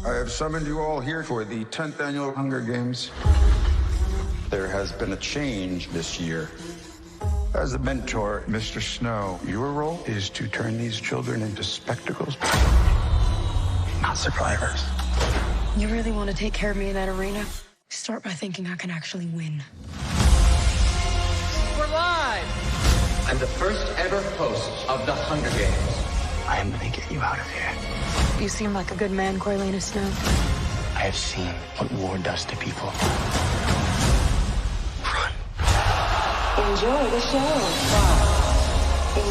I have summoned you all here for the 10th annual Hunger Games. There has been a change this year. As a mentor, Mr. Snow, your role is to turn these children into spectacles, not survivors. You really want to take care of me in that arena? Start by thinking I can actually win. We're live! I'm the first ever host of the Hunger Games. I am going to get you out of here. You seem like a good man, Coriolanus Snow. I have seen what war does to people. Run. Enjoy the show.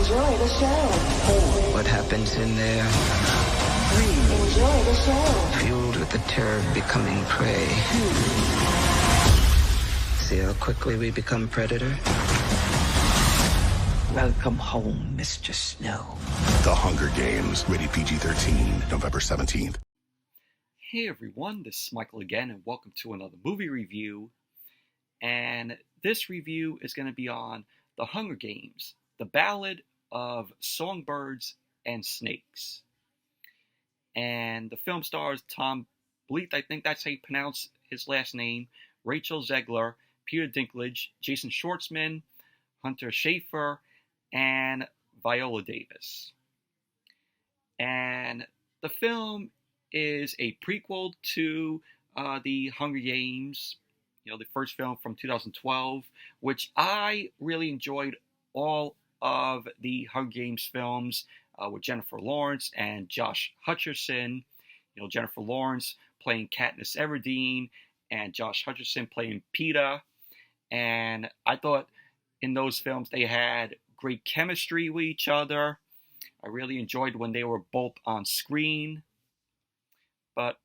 Enjoy the show. What happens in there? Enjoy the show. Fueled with the terror of becoming prey. See how quickly we become predator? Welcome home, Mr. Snow. The Hunger Games, rated PG-13, November 17th. Hey everyone, this is Michael again, and welcome to another movie review. And this review is going to be on The Hunger Games, the Ballad of Songbirds and Snakes. And the film stars Tom Blyth, I think that's how you pronounce his last name, Rachel Zegler, Peter Dinklage, Jason Schwartzman, Hunter Schafer, and Viola Davis. And the film is a prequel to the Hunger Games, the first film from 2012, which I really enjoyed all of the Hunger Games films with Jennifer Lawrence and Josh Hutcherson. Jennifer Lawrence playing Katniss Everdeen and Josh Hutcherson playing Peeta. And I thought in those films they had great chemistry with each other. I really enjoyed when they were both on screen. But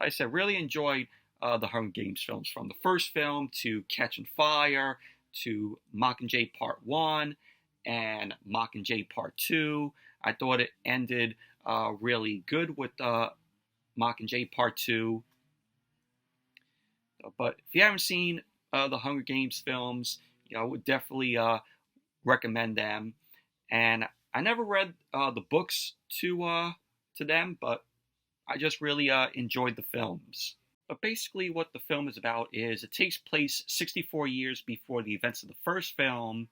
like I said, really enjoyed the Hunger Games films, from the first film to Catching Fire to Mockingjay Part 1 and Mockingjay Part 2. I thought it ended really good with Mockingjay Part 2. But if you haven't seen the Hunger Games films, I would definitely recommend them. And I never read the books to them, but I just really enjoyed the films. But basically what the film is about is it takes place 64 years before the events of the first film,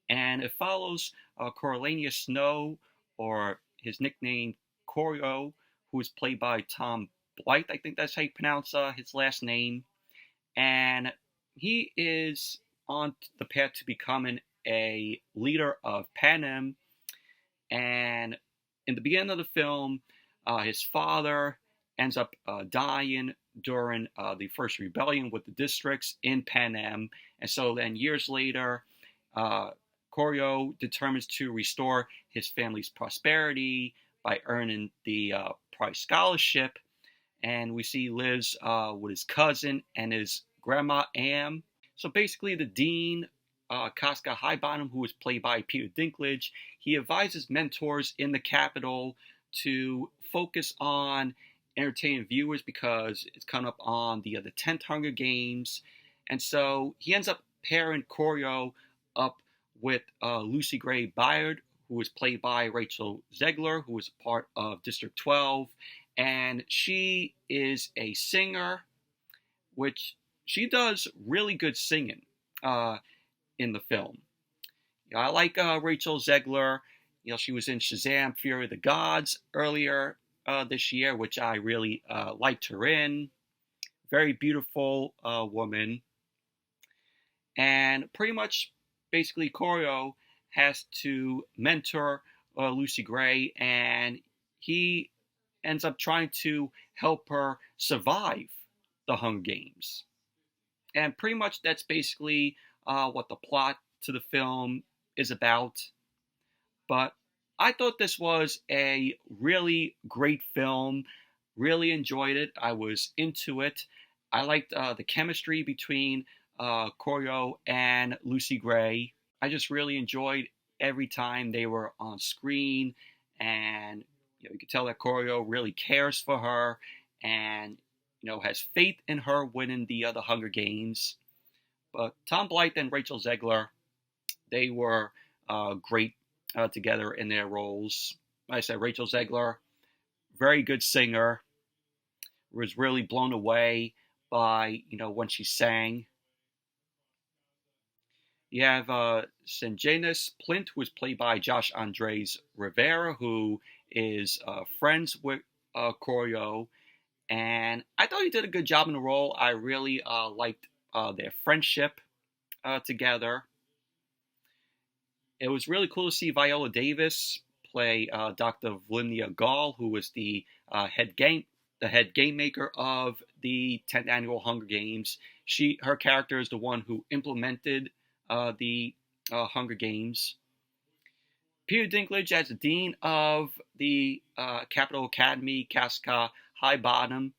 and it follows Coriolanus Snow, or his nickname Corio, who is played by Tom Blyth, I think that's how you pronounce his last name. And he is on the path to becoming a leader of Panem. And in the beginning of the film, his father ends up dying during the first rebellion with the districts in Panem. And so then years later, Corio determines to restore his family's prosperity by earning the prize scholarship. And we see he lives with his cousin and his grandma Am. So basically the dean, Casca Highbottom, who is played by Peter Dinklage, he advises mentors in the capital to focus on entertaining viewers because it's coming up on the 10th Hunger Games. And so he ends up pairing Corio up with Lucy Gray Baird, who is played by Rachel Zegler, who is a part of District 12. And she is a singer, which she does really good singing in the film. I like Rachel Zegler. She was in Shazam! Fury of the Gods earlier this year, which I really liked her in. Very beautiful woman. And pretty much, basically, Corio has to mentor Lucy Gray, and he ends up trying to help her survive the Hunger Games. And pretty much that's basically what the plot to the film is about. But I thought this was a really great film. Really enjoyed it. I was into it. I liked the chemistry between Corio and Lucy Gray. I just really enjoyed every time they were on screen, and you could tell that Corio really cares for her and has faith in her winning the Hunger Games. But Tom Blyth and Rachel Zegler, they were great together in their roles. Like I said, Rachel Zegler, very good singer. was really blown away by, when she sang. You have Senjanus Plint, who was played by Andrés Rivera, who is friends with Corio, and I thought he did a good job in the role. I really liked their friendship together. It was really cool to see Viola Davis play Dr. Vladimir Gall, who was the head game maker of the 10th annual Hunger Games. Her character is the one who implemented the Hunger Games. Peter Dinklage as the dean of the Capital Academy, Casca High Bottom.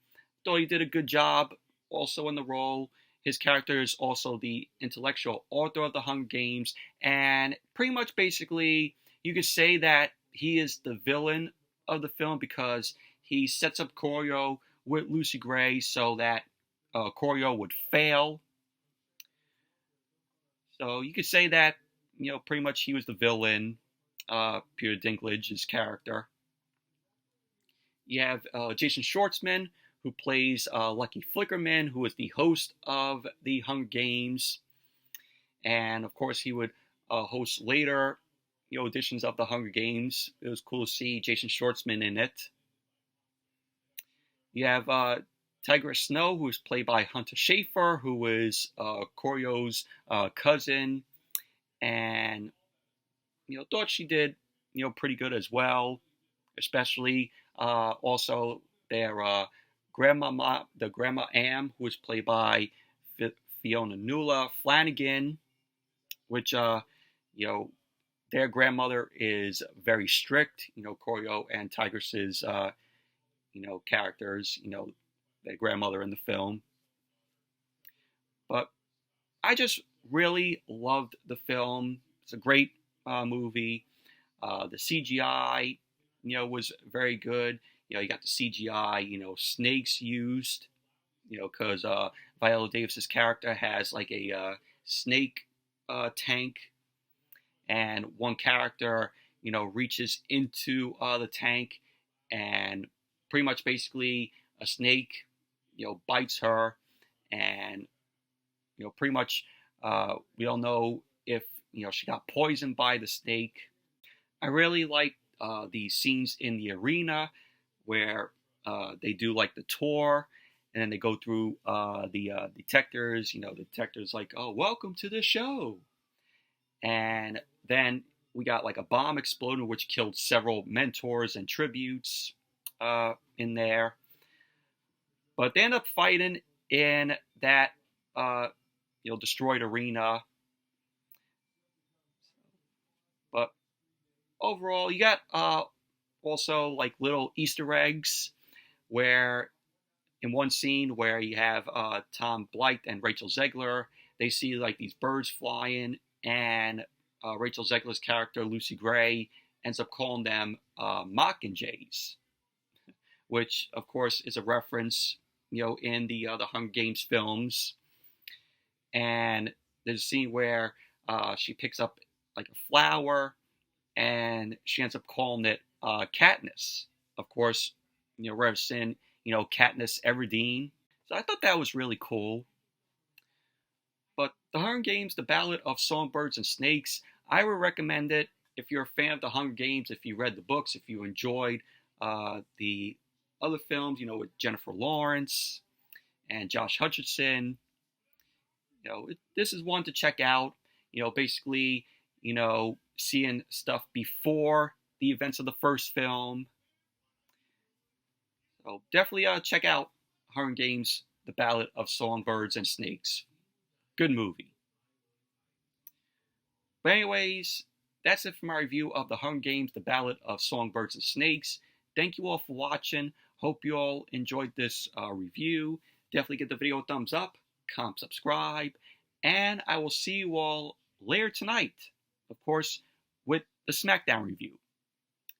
Thought he did a good job also in the role. His character is also the intellectual author of the Hunger Games, and pretty much basically you could say that he is the villain of the film because he sets up Corio with Lucy Gray so that Corio would fail. So you could say that, pretty much he was the villain, Peter Dinklage's character. You have Jason Schwartzman, who plays Lucky Flickerman, who is the host of the Hunger Games. And, of course, he would host later, editions of the Hunger Games. It was cool to see Jason Schwartzman in it. You have Tigress Snow, who is played by Hunter Schafer, who is Corio's cousin. And, thought she did, pretty good as well. Especially also their the Grandma Am, who was played by Fiona Nula Flanagan, which, their grandmother is very strict, Corio and Tigress's, characters, their grandmother in the film. But I just really loved the film. It's a great movie. The CGI, was very good. You got the CGI, snakes used, because Viola Davis's character has like a snake tank, and one character, reaches into the tank, and pretty much basically a snake, bites her, and pretty much we don't know if she got poisoned by the snake. I really like the scenes in the arena where they do like the tour, and then they go through the detectors. The detectors like, oh, welcome to the show. And then we got like a bomb exploding, which killed several mentors and tributes in there. But they end up fighting in that destroyed arena. But overall, you got also like little Easter eggs where in one scene where you have Tom Blyth and Rachel Zegler, they see like these birds flying, and Rachel Zegler's character Lucy Gray ends up calling them mockingjays, which of course is a reference in the Hunger Games films. And there's a scene where she picks up like a flower, and she ends up calling it Katniss. Of course, referencing, Katniss Everdeen. So I thought that was really cool. But the Hunger Games, the Ballad of Songbirds and Snakes, I would recommend it if you're a fan of the Hunger Games, if you read the books, if you enjoyed the other films, with Jennifer Lawrence and Josh Hutcherson. This is one to check out. Basically, seeing stuff before the events of the first film. So definitely check out Hunger Games, The Ballad of Songbirds and Snakes. Good movie. But anyways, that's it for my review of The Hunger Games, The Ballad of Songbirds and Snakes. Thank you all for watching. Hope you all enjoyed this review. Definitely give the video a thumbs up, comment, subscribe, and I will see you all later tonight, of course, with the SmackDown review.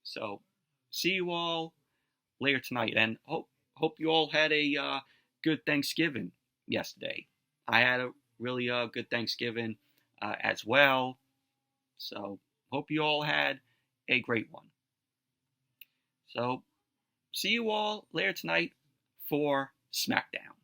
So, see you all later tonight, and hope you all had a good Thanksgiving yesterday. I had a really good Thanksgiving as well. So, hope you all had a great one. So, see you all later tonight for SmackDown.